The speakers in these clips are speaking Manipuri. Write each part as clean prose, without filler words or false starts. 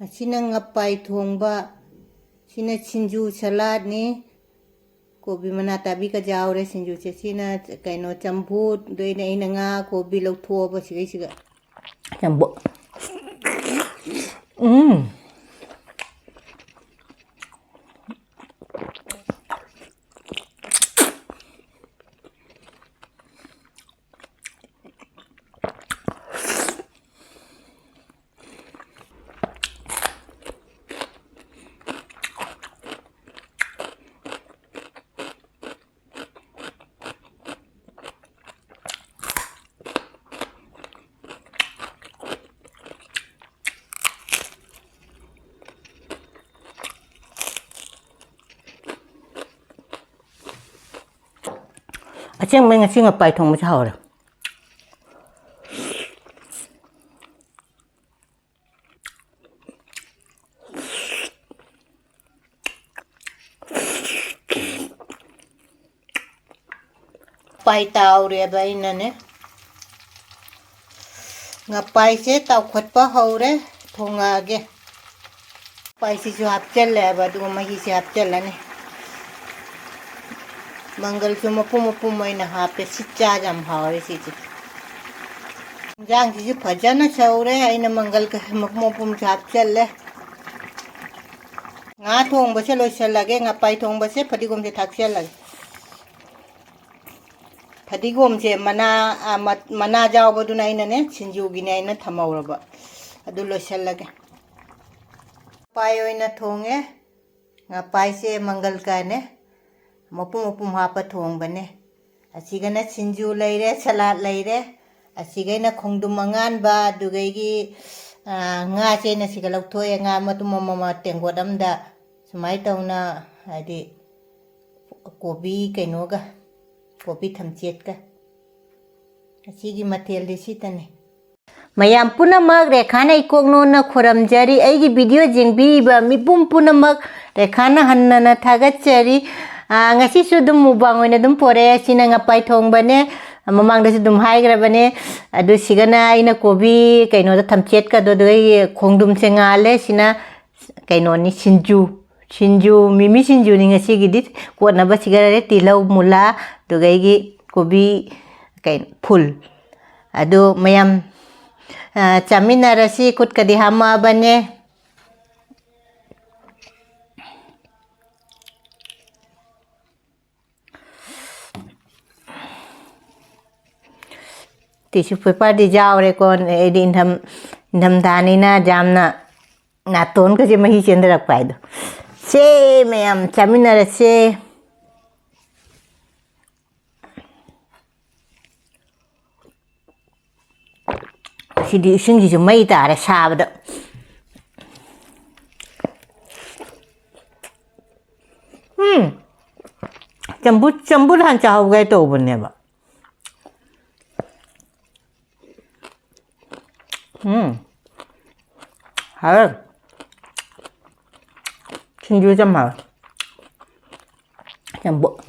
Asina ngapai thongba, sina singju salad ni, kobi mana tabi ka jaure singju che sina kaino chambu doi na ina nga kobi lau thua ba siga chambu. Acheng menga singa pai thong ma chawra. Pai tau re bai na ne. Ngapai se tau khat pa hau re thonga ge. Pai si ju hap chal le ba du ma hi se hap chal la ne. Mangal chu mapu mai na ha pe si cha jam hawe si chi jang ji phajana chaure aina mangal ka mapu chap challe nga thong ba se loi sel lage nga pai thong ba se phadigom se thak sel lage phadigom se mana jaw ba du na ina ne sinju gi ne ina thamaura ba adu loi sel lage pai oina thonge nga pai se mangal ka ne mapum hapa thongbane asigana sinju leire salad leire asigana khongdum mangan ba dugaigi nga che na sigala thoye nga matum mama tengodamda sumai tauna adi kobi kainoga kobi thamchet ka asigi mathel disitane mayam punamak rekhana ikogno na khoramjari aigi video jingbi ba mipum punamak rekhana hannana thagachari ngasi su dum mubang oina dum pore sina ngapai thongba ne mamang da su dum haigrabane adu sigana ina kobi kaino da thamchet ka do doi khongdum se ngale sina kaino ni sinju mimi sinju ni ngasi gidit ko na ba sigara re tilau mula dugai gi kobi kain phul adu mayam chamina rasi kut kadi hama bane tissue paper di jaure kon edi indam dani na jamna na ton ka je mahi chendra paido se mayam chamina se sidi singi je mai tare sabda chambut han chaw gai to bunne ba hả xin chưa chăm hả chăm bộ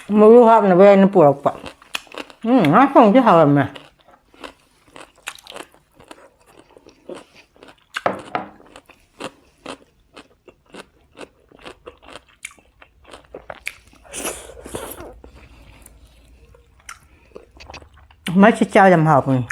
Mau hap na ba na purok pa. Không chứ hào mà. Mấy chiếc trao làm hộp này.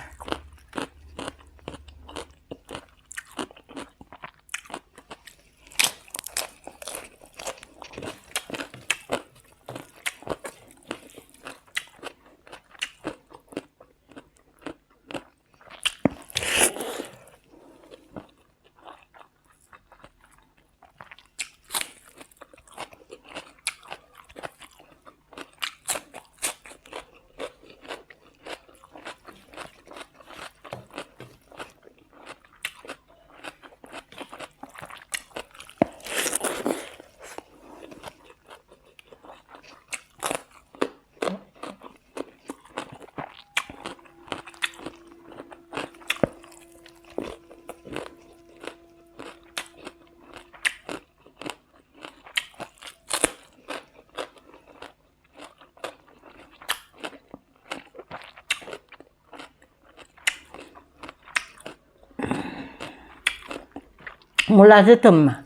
몰라서 덤마.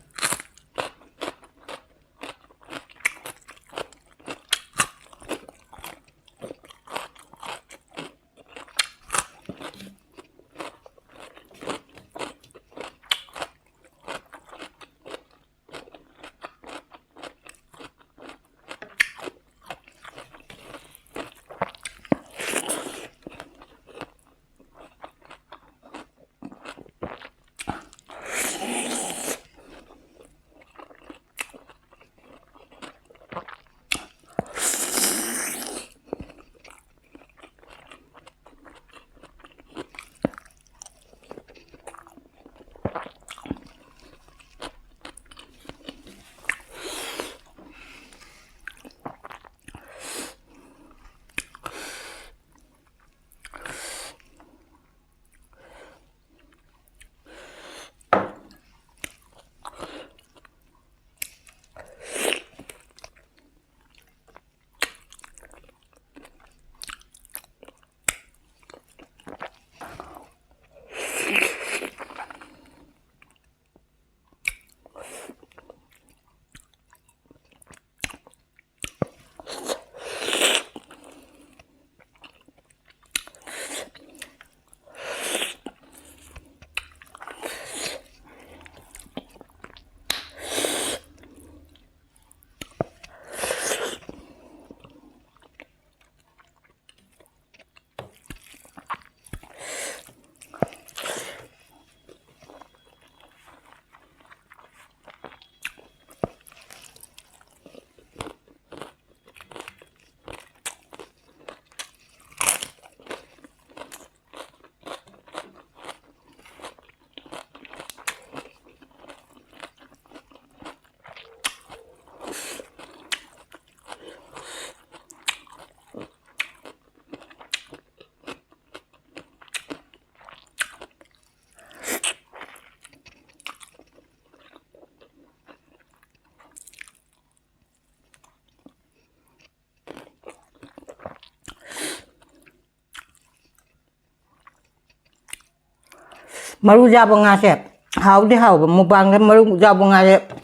Maru jabang ngasep. Hau di hau mubang kan maru jabang ngasep.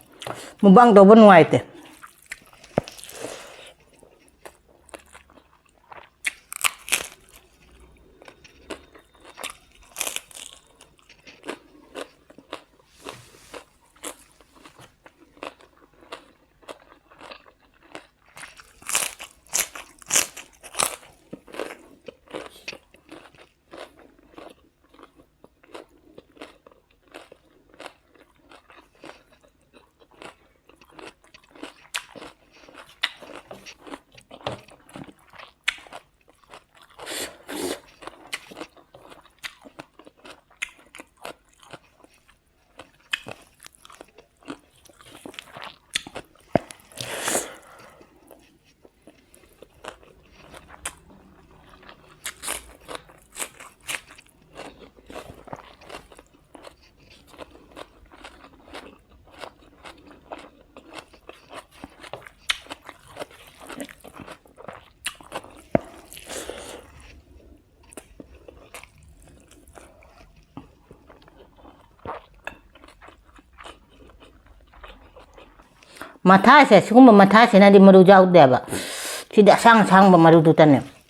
Mubang do benuai te. Matase sigumba matase na di maru jau deba. Tidak sang maru tutane.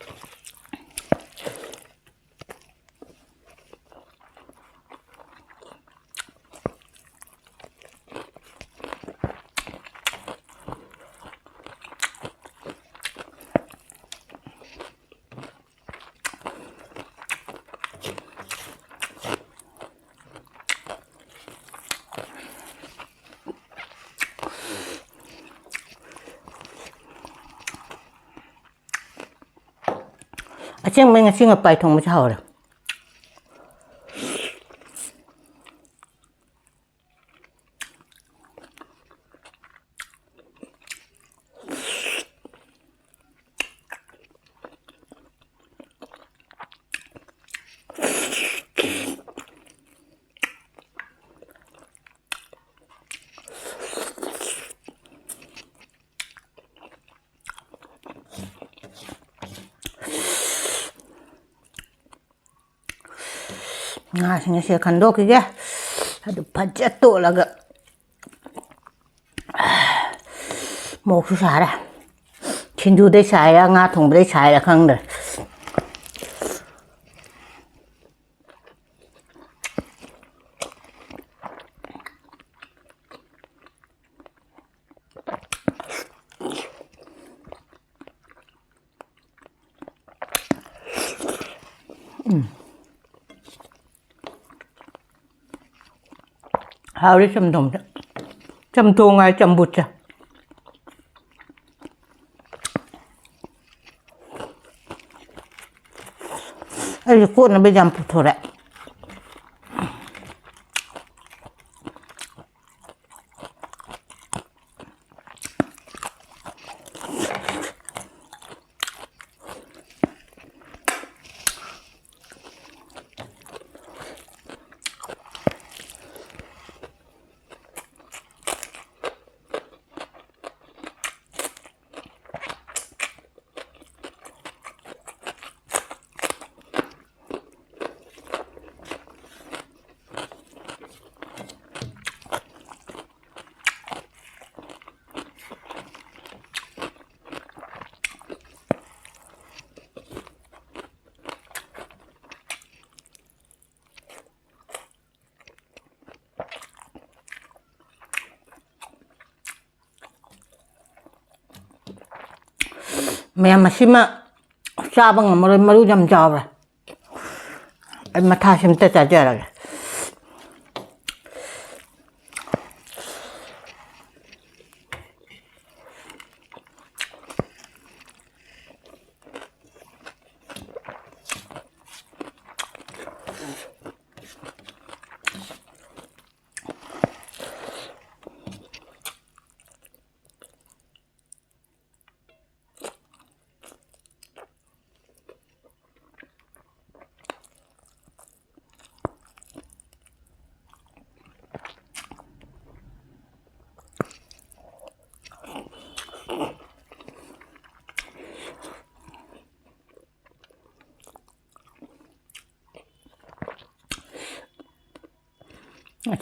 Aceng menga singa pai thong ma chao ra. Nga singa se khandok ki ge ꯑꯗꯨ ꯐꯖ ꯇꯣꯠꯂꯒ ꯃꯣꯔꯣꯛꯁꯨ ꯁꯥꯔꯦ ꯁꯤꯡꯖꯨꯗꯩ ꯁꯥꯏꯔ ꯉꯥ ꯊꯣꯡꯕꯗꯩ ꯁꯥꯏꯔ ꯈꯪꯗ꯭ꯔꯦ 하우리 짬통알 짬부차 아이 꽃은 왜 잠부 토래 ꯃꯌꯥꯝ ꯑꯁꯤꯃ ꯆꯥꯕ ꯉꯝꯃꯔꯣꯏ ꯃꯔꯨ ꯌꯥꯝ ꯆꯥꯎꯔꯦ ꯑꯩ ꯃꯊꯥꯁꯤ ꯑꯝꯇ ꯆꯥꯖꯔꯒꯦ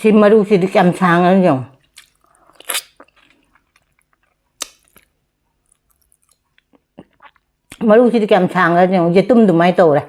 ꯁꯤ ꯃꯔꯨꯁꯤꯗꯤ ꯀꯌꯥꯝ ꯁꯥꯡꯉꯅꯣ ꯌꯦꯡꯉꯣ ꯃꯔꯨꯁꯤꯗꯤ ꯀꯌꯥꯝ ꯁꯥꯡꯉꯅꯣ ꯌꯦꯡꯉꯣ ꯌꯦꯇꯨꯝ ꯑꯗꯨꯃꯥꯏꯅ ꯇꯧꯔꯦ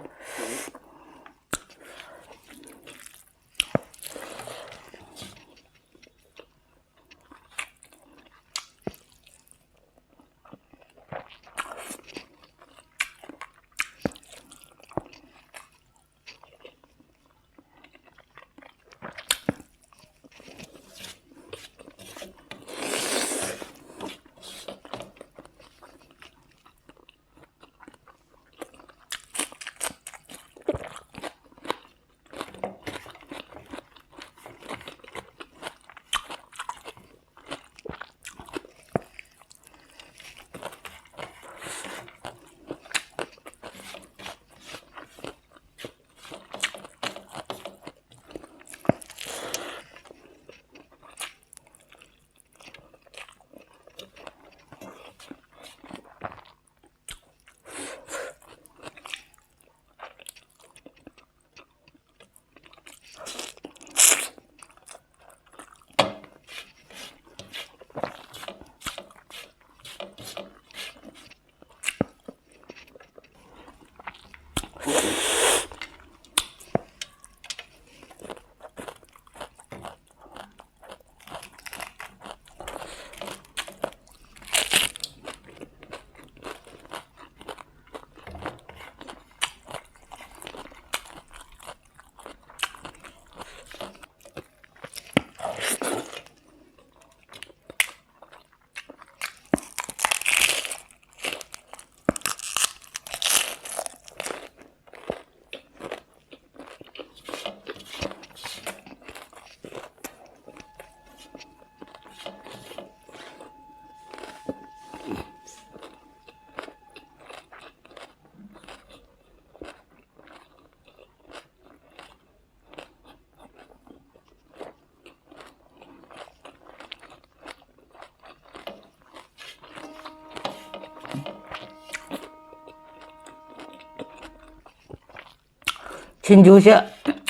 ꯁꯤꯡꯖꯨꯁꯦ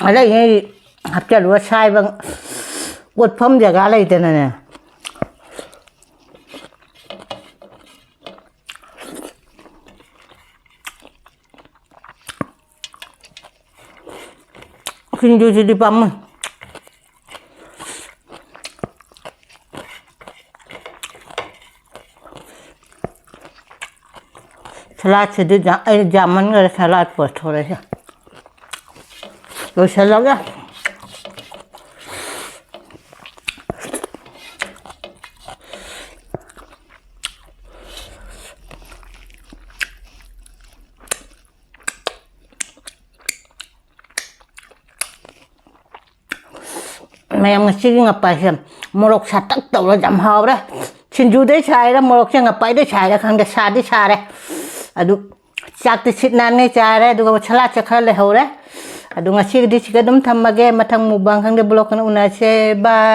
ꯑꯔꯩꯉꯩ ꯍꯥꯞꯆꯜꯂꯨꯔ ꯁꯥꯏꯕ ꯀꯣꯠꯐꯝ ꯖꯒꯥ ꯂꯩꯇꯅꯅꯦ ꯁꯤꯡꯖꯨꯁꯤꯗꯤ ꯄꯥꯝꯃꯨꯏ ꯁꯂꯥꯗꯁꯤꯗꯤ ꯑꯩ ꯌꯥꯝꯃꯟꯈꯔꯦ ꯁꯂꯥꯗ ꯄꯣꯊꯣꯔꯛꯏꯁꯦ ꯂꯣꯏꯁꯤꯜꯂꯒ ꯃꯌꯥꯝ ꯉꯁꯤꯒꯤ ꯉꯄꯥꯏꯁꯦ ꯃꯣꯔꯣꯛ ꯁꯥꯇꯛ ꯇꯧꯔ ꯌꯥꯝ ꯍꯥꯎꯔꯦ ꯁꯤꯡꯖꯨꯗꯩ ꯁꯥꯏꯔ ꯃꯣꯔꯣꯛꯁꯦ ꯉꯄꯥꯏꯗꯩ ꯁꯥꯏꯔ ꯈꯪꯗꯦ ꯁꯥꯗꯤ ꯁꯥꯔꯦ ꯑꯗꯨ ꯆꯥꯛꯇꯤ ꯁꯤꯠ ꯅꯥꯟꯅꯩ ꯆꯥꯔꯦ ꯑꯗꯨꯒ ꯁꯂꯥꯗꯁꯦ ꯈꯔ ꯂꯩꯍꯧꯔꯦ ꯑꯗꯨ ꯉꯁꯤꯒꯤꯗꯤ ꯁꯤꯒ ꯑꯗꯨꯝ ꯊꯝꯃꯒꯦ ꯃꯊꯪ ꯃꯨꯛꯕꯥꯡ ꯈꯪꯗꯦ ꯕ꯭ꯂꯣꯛ ꯈꯪꯗꯦ ꯎꯅꯁꯦ ꯕꯥꯏ